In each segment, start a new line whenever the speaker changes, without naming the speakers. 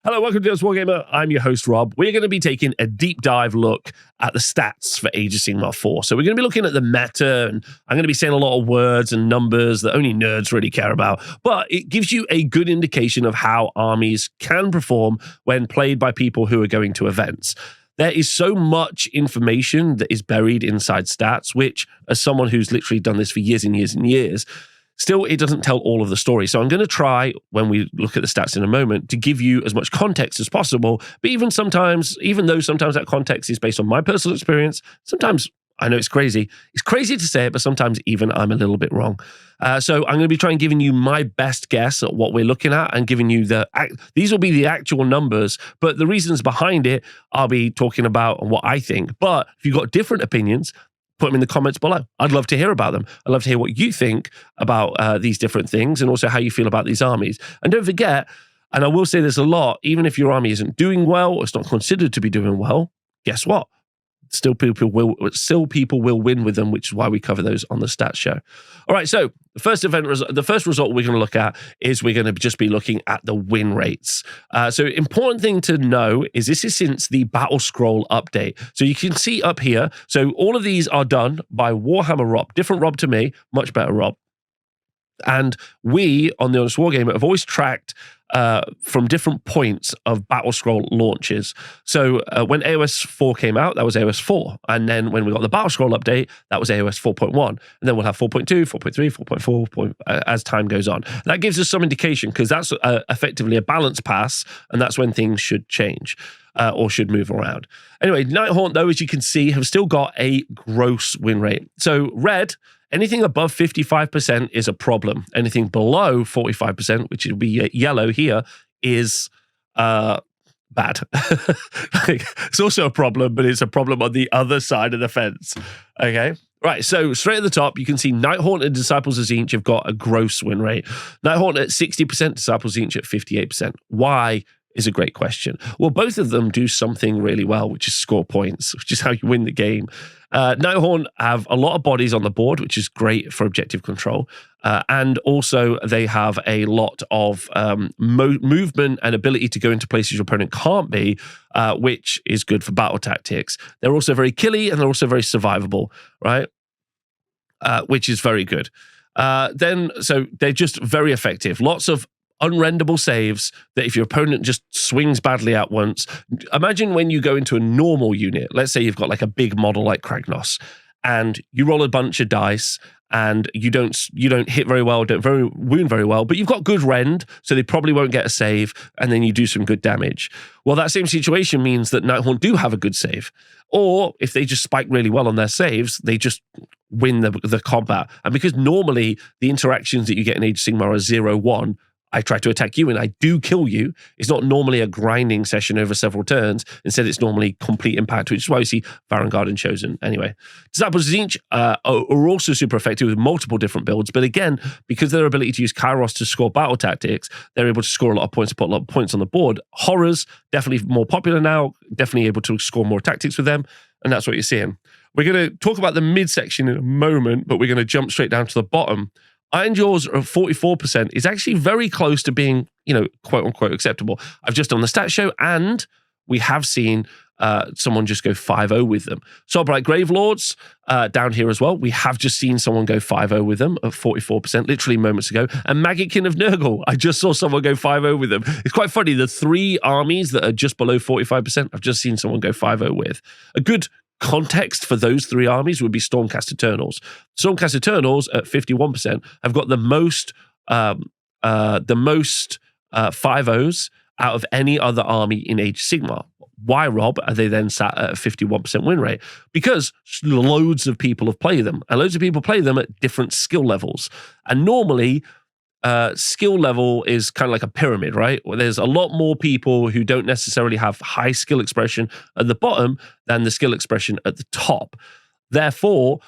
Hello, welcome to Wargamer. I'm your host, Rob. We're going to be taking a deep dive look at the stats for Age of Sigmar 4. So we're going to be looking at the meta, and I'm going to be saying a lot of words and numbers that only nerds really care about. But it gives you a good indication of how armies can perform when played by people who are going to events. There is so much information that is buried inside stats, which, as someone who's literally done this for years and years and years, still, it doesn't tell all of the story. So I'm going to try, when we look at the stats in a moment, to give you as much context as possible. But even though sometimes that context is based on my personal experience, sometimes, I know it's crazy to say it, but sometimes even I'm a little bit wrong. So I'm going to be trying giving you my best guess at what we're looking at and giving you these will be the actual numbers, but the reasons behind it, I'll be talking about what I think. But if you've got different opinions, put them in the comments below. I'd love to hear about them. I'd love to hear what you think about these different things and also how you feel about these armies. And don't forget, and I will say this a lot, even if your army isn't doing well or it's not considered to be doing well, guess what? Still people will win with them, which is why we cover those on the stats show. All right, so the first result we're going to look at is we're going to just be looking at the win rates. So important thing to know is this is since the Battle Scroll update. So you can see up here, so all of these are done by Warhammer Rob, different Rob to me, much better Rob. And we, on the Honest Wargamer, have always tracked from different points of Battle Scroll launches. So when AOS 4 came out, that was AOS 4. And then when we got the Battle Scroll update, that was AOS 4.1. And then we'll have 4.2, 4.3, 4.4 as time goes on. That gives us some indication because that's effectively a balance pass, and that's when things should change or should move around. Anyway, Nighthaunt, though, as you can see, have still got a gross win rate. So red, anything above 55% is a problem. Anything below 45%, which would be yellow here, is bad. It's also a problem, but it's a problem on the other side of the fence. Okay? Right, so straight at the top, you can see Nighthaunt and Disciples of Tzeentch have got a gross win rate. Nighthaunt at 60%, Disciples of Tzeentch at 58%. Why? Is a great question. Well, both of them do something really well, which is score points, which is how you win the game. Nighthaunt have a lot of bodies on the board, which is great for objective control. And also they have a lot of movement and ability to go into places your opponent can't be, which is good for battle tactics. They're also very killy and they're also very survivable, right? Which is very good. So they're just very effective. Lots of unrendable saves that if your opponent just swings badly at once. Imagine when you go into a normal unit, let's say you've got like a big model like Kragnos, and you roll a bunch of dice and you don't hit very well, wound very well, but you've got good rend, so they probably won't get a save, and then you do some good damage. Well, that same situation means that Nighthaunt do have a good save. Or if they just spike really well on their saves, they just win the combat. And because normally the interactions that you get in Age of Sigmar are 0-1, I try to attack you and I do kill you. It's not normally a grinding session over several turns. Instead, it's normally complete impact, which is why we see Varangard and Chosen. Anyway, Disciples of Tzeentch are also super effective with multiple different builds. But again, because of their ability to use Kairos to score battle tactics, they're able to score a lot of points, put a lot of points on the board. Horrors, definitely more popular now, definitely able to score more tactics with them. And that's what you're seeing. We're going to talk about the midsection in a moment, but we're going to jump straight down to the bottom. Iron Jaws of 44% is actually very close to being, quote unquote acceptable. I've just done the stat show and we have seen someone just go 5-0 with them. Soulblight Gravelords down here as well. We have just seen someone go 5-0 with them at 44%, literally moments ago. And Maggotkin of Nurgle, I just saw someone go 5-0 with them. It's quite funny. The three armies that are just below 45%, I've just seen someone go 5-0 with. A good context for those three armies would be Stormcast Eternals. Stormcast Eternals at 51% have got the most 5-0s out of any other army in Age of Sigmar. Why, Rob, are they then sat at a 51% win rate? Because loads of people have played them, and loads of people play them at different skill levels. And normally, skill level is kind of like a pyramid, right? Where there's a lot more people who don't necessarily have high skill expression at the bottom than the skill expression at the top. Therefore,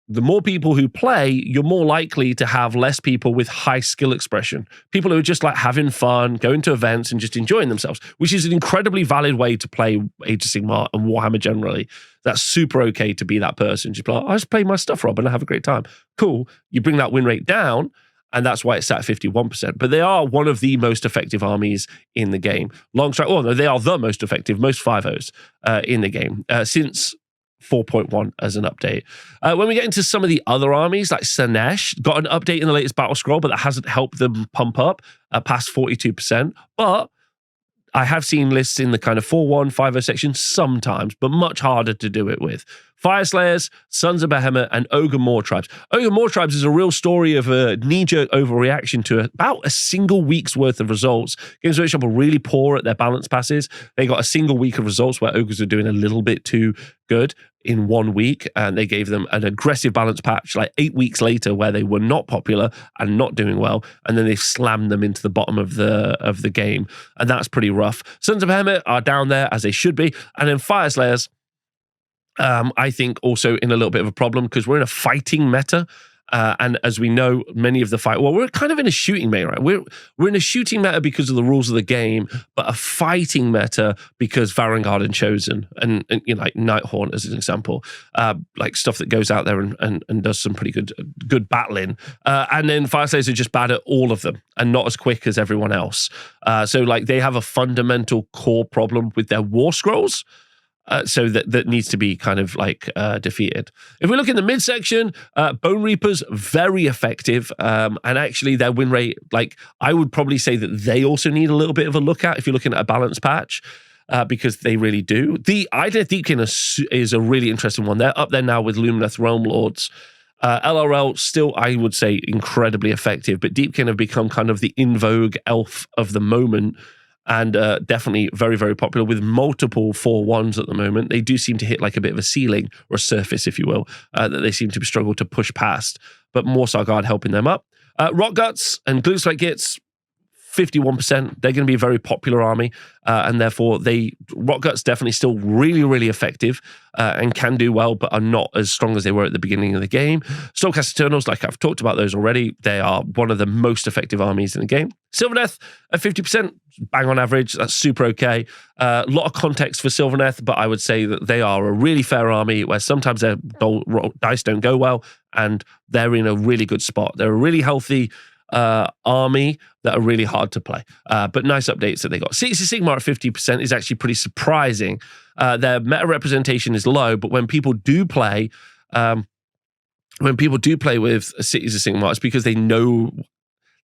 the more people who play, you're more likely to have less people with high skill expression. People who are just like having fun, going to events and just enjoying themselves, which is an incredibly valid way to play Age of Sigmar and Warhammer generally. That's super okay to be that person. Just be like, I just play my stuff, Rob, and I have a great time. Cool. You bring that win rate down, and that's why it's at 51%. But they are one of the most effective armies in the game. Long strike, oh no, they are the most effective, most 5-0s in the game since 4.1 as an update. When we get into some of the other armies, like Sanesh, got an update in the latest battle scroll, but that hasn't helped them pump up past 42%. But I have seen lists in the kind of 4-1, 5-0 section sometimes, but much harder to do it with. Fire Slayers, Sons of Behemoth, and Ogre Moor Tribes. Ogre Moor Tribes is a real story of a knee-jerk overreaction to about a single week's worth of results. Games Workshop are really poor at their balance passes. They got a single week of results where Ogres are doing a little bit too good in 1 week, and they gave them an aggressive balance patch like 8 weeks later where they were not popular and not doing well, and then they slammed them into the bottom of the game, and that's pretty rough. Sons of Behemoth are down there as they should be, and then Fire Slayers, I think also in a little bit of a problem because we're in a fighting meta. And as we know, many of the we're kind of in a shooting meta, right? We're in a shooting meta because of the rules of the game, but a fighting meta because Varangard and Chosen and you know, like Nighthaunt as an example, like stuff that goes out there and does some pretty good battling. And then Fire Slayers are just bad at all of them and not as quick as everyone else. So like they have a fundamental core problem with their war scrolls. So that needs to be kind of like defeated. If we look in the midsection, Bone Reapers, very effective. And actually their win rate, like I would probably say that they also need a little bit of a look at if you're looking at a balance patch. Because they really do. The Idle Deepkin is a really interesting one. They're up there now with Lumineth Realm Lords. LRL still, I would say, incredibly effective, but Deepkin have become kind of the in vogue elf of the moment. And definitely very, very popular with multiple 4-1s at the moment. They do seem to hit like a bit of a ceiling or a surface, if you will, that they seem to struggle to push past. But more Sargard helping them up. Rock Guts and Gloomspike Gits, 51%. They're going to be a very popular army, and therefore Rock Guts definitely still really, really effective and can do well, but are not as strong as they were at the beginning of the game. Stormcast Eternals, like I've talked about those already, they are one of the most effective armies in the game. Sylvaneth at 50%, bang on average. That's super okay. A lot of context for Sylvaneth, but I would say that they are a really fair army where sometimes their dice don't go well, and they're in a really good spot. They're a really healthy army that are really hard to play, but nice updates that they got. Cities of Sigmar at 50% is actually pretty surprising. Their meta representation is low, but when people do play with Cities of Sigmar, it's because they know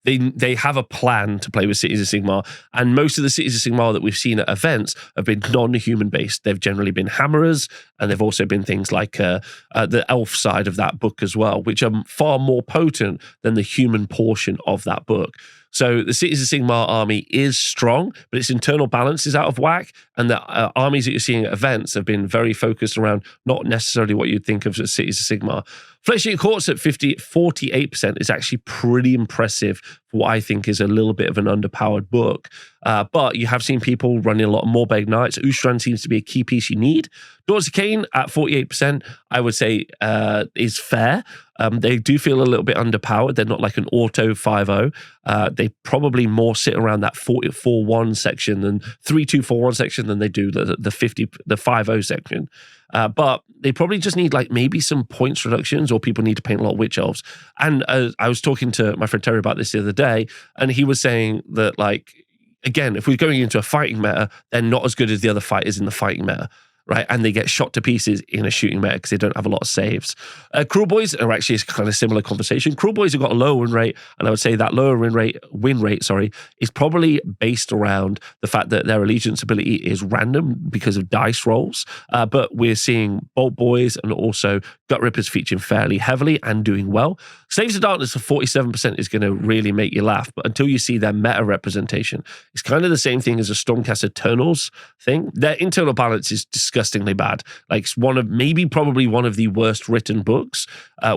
they have a plan to play with Cities of Sigmar, and most of the Cities of Sigmar that we've seen at events have been non-human based. They've generally been hammerers, and they've also been things like the elf side of that book as well, which are far more potent than the human portion of that book. So the Cities of Sigmar army is strong, but its internal balance is out of whack, and the armies that you're seeing at events have been very focused around not necessarily what you'd think of as Cities of Sigmar. Flesh Eater Courts at 48% is actually pretty impressive for what I think is a little bit of an underpowered book. But you have seen people running a lot of Morbeg Knights. Ustran seems to be a key piece you need. Daughters of Cain at 48%, I would say is fair. They do feel a little bit underpowered. They're not like an auto 5-0. They probably more sit around that 4-1 section than 3-2-4-1 section than they do the 5-0 section. But they probably just need like maybe some points reductions, or people need to paint a lot of witch elves. And I was talking to my friend Terry about this the other day, and he was saying that, like, again, if we're going into a fighting meta, they're not as good as the other fighters in the fighting meta, right? And they get shot to pieces in a shooting meta because they don't have a lot of saves. Cruel Boys are actually a kind of similar conversation. Cruel Boys have got a lower win rate, and I would say that lower win rate, is probably based around the fact that their allegiance ability is random because of dice rolls. But we're seeing Bolt Boys and also Gut Rippers featuring fairly heavily and doing well. Slaves of Darkness of 47% is going to really make you laugh, but until you see their meta representation, it's kind of the same thing as a Stormcast Eternals thing. Their internal balance is disgustingly bad. Like, it's probably one of the worst written books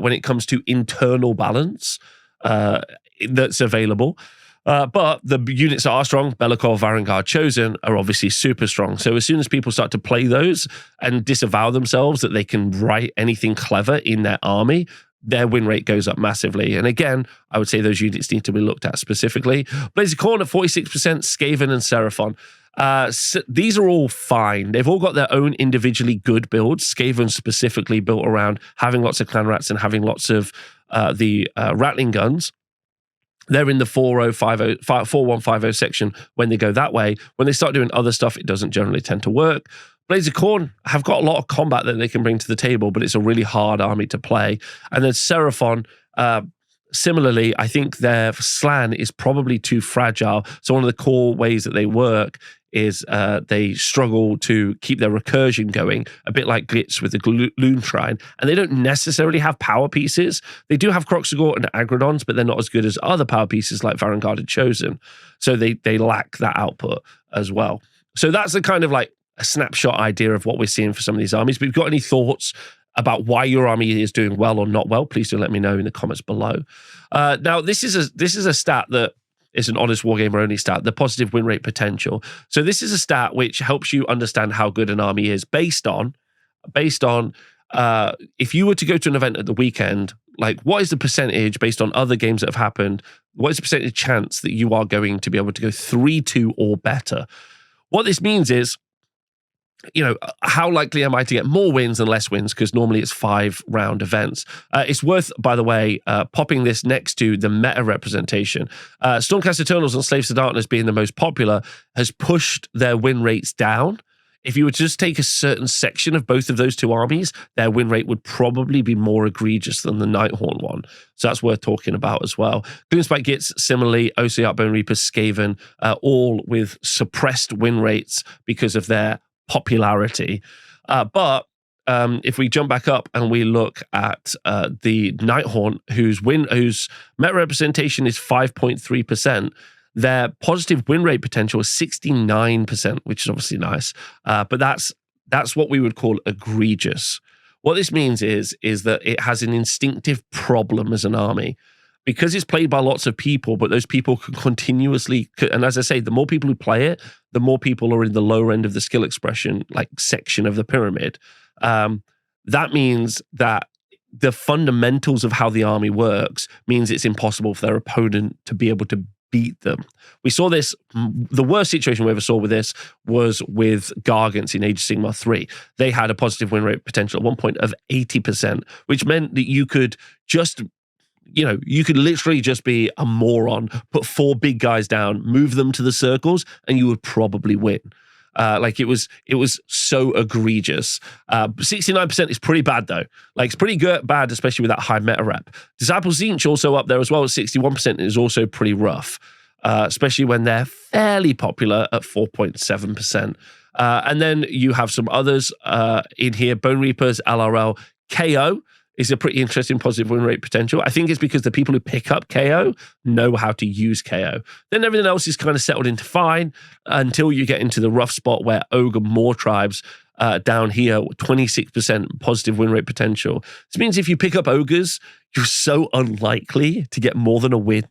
when it comes to internal balance that's available. But the units that are strong, Be'lakor, Varangard, Chosen, are obviously super strong. So as soon as people start to play those and disavow themselves that they can write anything clever in their army, their win rate goes up massively. And again, I would say those units need to be looked at specifically. Blazer Corn at 46%, Skaven and Seraphon. So these are all fine. They've all got their own individually good builds. Skaven specifically built around having lots of clan rats and having lots of the rattling guns. they're in the 4150 section when they go that way. When they start doing other stuff, it doesn't generally tend to work. Blades of Khorne have got a lot of combat that they can bring to the table, but it's a really hard army to play. And then Seraphon, similarly, I think their Slann is probably too fragile. So one of the core ways that they work is they struggle to keep their recursion going, a bit like Glitz with the Loon Shrine. And they don't necessarily have power pieces. They do have Kroxigor and Agrodons, but they're not as good as other power pieces like Varangard and Chosen. So they lack that output as well. So that's a kind of like a snapshot idea of what we're seeing for some of these armies. But if you've got any thoughts about why your army is doing well or not well, please do let me know in the comments below. Now, this is a stat that is an honest Wargamer only stat, the positive win rate potential. So this is a stat which helps you understand how good an army is based on if you were to go to an event at the weekend, like what is the percentage based on other games that have happened, what is the percentage chance that you are going to be able to go 3-2 or better? What this means is, how likely am I to get more wins than less wins? Because normally it's 5-round events. It's worth, by the way, popping this next to the meta representation. Stormcast Eternals and Slaves to Darkness being the most popular has pushed their win rates down. If you were to just take a certain section of both of those two armies, their win rate would probably be more egregious than the Nighthaunt one. So that's worth talking about as well. Gloomspite Gitz, similarly, OCR, Bone Reapers, Skaven, all with suppressed win rates because of their popularity. But if we jump back up and we look at the Nighthaunt, whose meta representation is 5.3%, their positive win rate potential is 69%, which is obviously nice. But that's what we would call egregious. What this means is that it has an instinctive problem as an army. Because it's played by lots of people, but those people can continuously, and as I say, the more people who play it, the more people are in the lower end of the skill expression, like section of the pyramid. That means that the fundamentals of how the army works means it's impossible for their opponent to be able to beat them. We saw this, the worst situation we ever saw with this was with Gargants in Age of Sigmar 3. They had a positive win rate potential at one point of 80%, which meant that you could literally just be a moron, put 4 big guys down, move them to the circles, and you would probably win. It was so egregious. 69% is pretty bad though. It's pretty bad, especially with that high meta rep. Disciple Tzeentch also up there as well at 61% is also pretty rough, especially when they're fairly popular at 4.7%. And then you have some others in here: Bone Reapers, LRL, KO. Is a pretty interesting positive win rate potential. I think it's because the people who pick up KO know how to use KO. Then everything else is kind of settled into fine until you get into the rough spot where Ogre Moor Tribes down here, 26% positive win rate potential. This means if you pick up Ogres, you're so unlikely to get more than a win.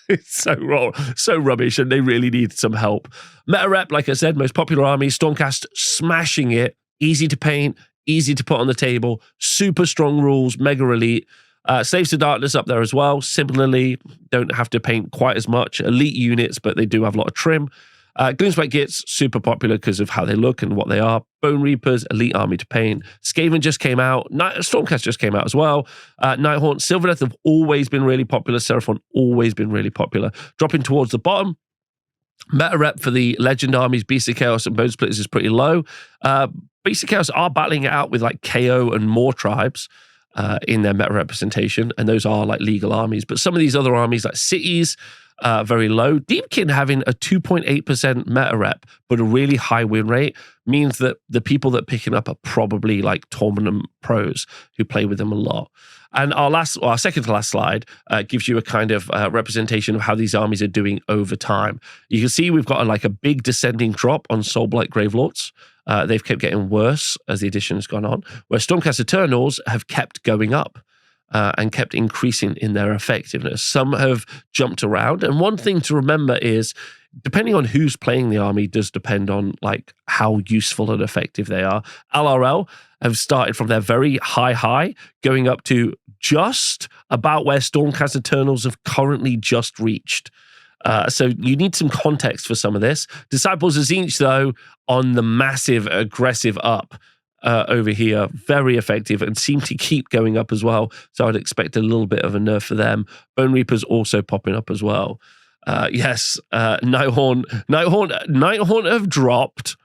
It's so wrong, so rubbish, and they really need some help. Meta rep, like I said, most popular army, Stormcast smashing it, easy to paint, easy to put on the table, super strong rules, mega elite. Slaves to Darkness up there as well. Similarly, don't have to paint quite as much. Elite units, but they do have a lot of trim. Gloomspite Gitz, super popular because of how they look and what they are. Bone Reapers, elite army to paint. Skaven just came out. Stormcast just came out as well. Nighthaunt, Sylvaneth have always been really popular. Seraphon, always been really popular. Dropping towards the bottom, meta rep for the Legend armies, Beast of Chaos and Bone Splitters is pretty low. Beast of Chaos are battling it out with KO and more tribes in their meta representation, and those are legal armies. But some of these other armies, like Cities, very low. Deepkin having a 2.8% meta rep, but a really high win rate, means that the people that picking up are probably tournament pros who play with them a lot. And our second to last slide gives you a kind of representation of how these armies are doing over time. You can see we've got a big descending drop on Soulblight Gravelords. They've kept getting worse as the edition has gone on, where Stormcast Eternals have kept going up and kept increasing in their effectiveness. Some have jumped around, and one thing to remember is, depending on who's playing the army, does depend on how useful and effective they are. LRL have started from their very high, going up to just about where Stormcast Eternals have currently just reached. So you need some context for some of this. Disciples of Tzeentch, though, on the massive, aggressive up. over here, very effective and seem to keep going up as well. So I'd expect a little bit of a nerf for them. Bone Reapers also popping up as well. Yes, Nighthaunt have dropped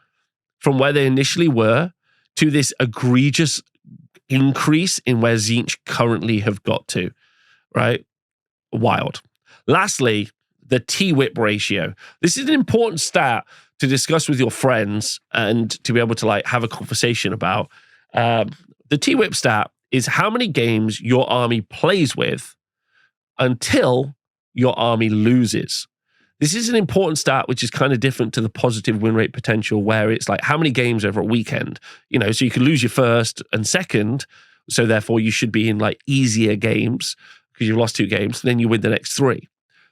from where they initially were to this egregious increase in where Tzeentch currently have got to, right? Wild. Lastly, the TIWP ratio. This is an important stat to discuss with your friends and to be able to like have a conversation about. The TIWP stat is how many games your army plays with until your army loses. This is an important stat, which is kind of different to the positive win rate potential, where it's like how many games over a weekend, you know, so you can lose your first and second. So therefore you should be in like easier games because you've lost 2 games, and then you win the next 3.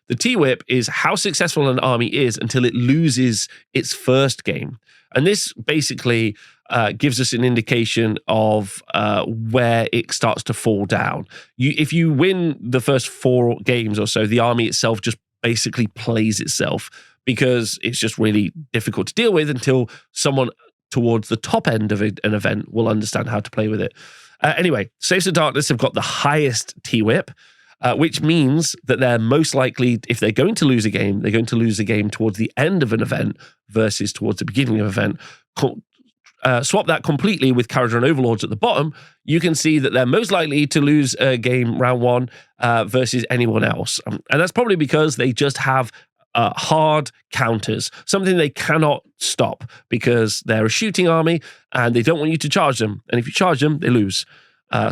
The TIWP is how successful an army is until it loses its first game. And this basically gives us an indication of where it starts to fall down. If you win the first 4 games or so, the army itself just basically plays itself because it's just really difficult to deal with until someone towards the top end of an event will understand how to play with it. Anyway, Slaves of Darkness have got the highest TIWP, which means that they're most likely, if they're going to lose a game, they're going to lose a game towards the end of an event versus towards the beginning of an event. Swap that completely with Kharadron Overlords at the bottom, you can see that they're most likely to lose a game round 1 versus anyone else. And that's probably because they just have hard counters, something they cannot stop because they're a shooting army and they don't want you to charge them. And if you charge them, they lose.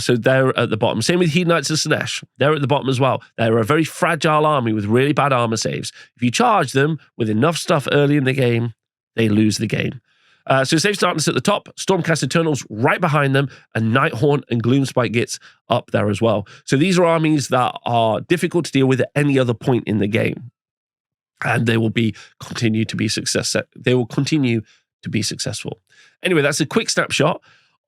So they're at the bottom. Same with Heathen Knights of Slaanesh. They're at the bottom as well. They're a very fragile army with really bad armor saves. If you charge them with enough stuff early in the game, they lose the game. So Slaves of Darkness at the top, Stormcast Eternals right behind them, and Nighthaunt and Gloomspite Gitz up there as well. So these are armies that are difficult to deal with at any other point in the game. And they will continue to be successful. Anyway, that's a quick snapshot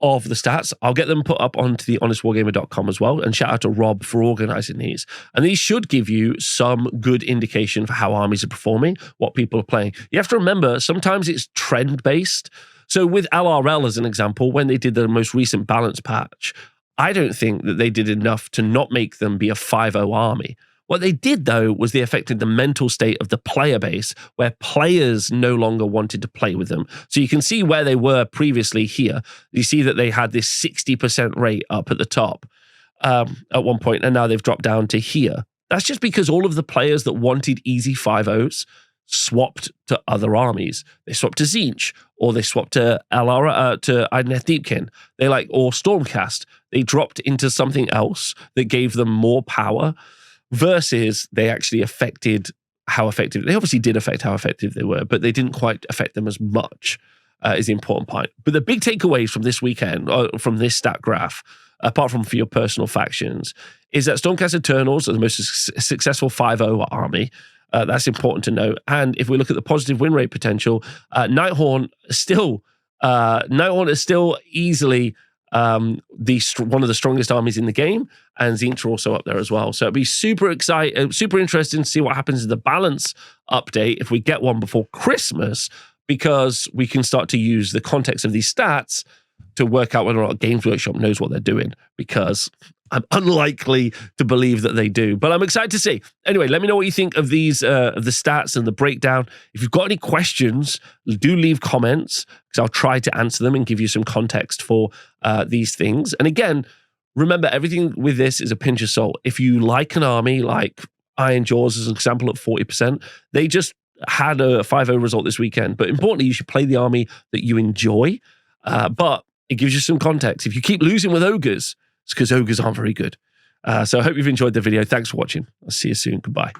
of the stats. I'll get them put up onto the honestwargamer.com as well, and shout out to Rob for organizing these. And these should give you some good indication for how armies are performing, what people are playing. You have to remember, sometimes it's trend-based. So with LRL as an example, when they did the most recent balance patch, I don't think that they did enough to not make them be a 5-0 army. What they did, though, was they affected the mental state of the player base, where players no longer wanted to play with them. So you can see where they were previously here. You see that they had this 60% rate up at the top at one point, and now they've dropped down to here. That's just because all of the players that wanted easy 5-0s swapped to other armies. They swapped to Tzeentch, or they swapped to Idoneth Deepkin. Or Stormcast. They dropped into something else that gave them more power, versus they actually affected how effective. They obviously did affect how effective they were, but they didn't quite affect them as much, is the important point. But the big takeaways from this weekend, from this stat graph, apart from for your personal factions, is that Stormcast Eternals are the most successful 5-0 army. That's important to note. And if we look at the positive win rate potential, Nighthaunt is still easily one of the strongest armies in the game, and Tzeentch are also up there as well. So it'll be super interesting to see what happens in the balance update if we get one before Christmas, because we can start to use the context of these stats to work out whether or not Games Workshop knows what they're doing, because I'm unlikely to believe that they do, but I'm excited to see. Anyway, let me know what you think of these, of the stats and the breakdown. If you've got any questions, do leave comments, because I'll try to answer them and give you some context for these things. And again, remember, everything with this is a pinch of salt. If you like an army, like Iron Jaws as an example at 40%, they just had a 5-0 result this weekend. But importantly, you should play the army that you enjoy. But it gives you some context. If you keep losing with ogres, it's because ogres aren't very good. So I hope you've enjoyed the video. Thanks for watching. I'll see you soon. Goodbye.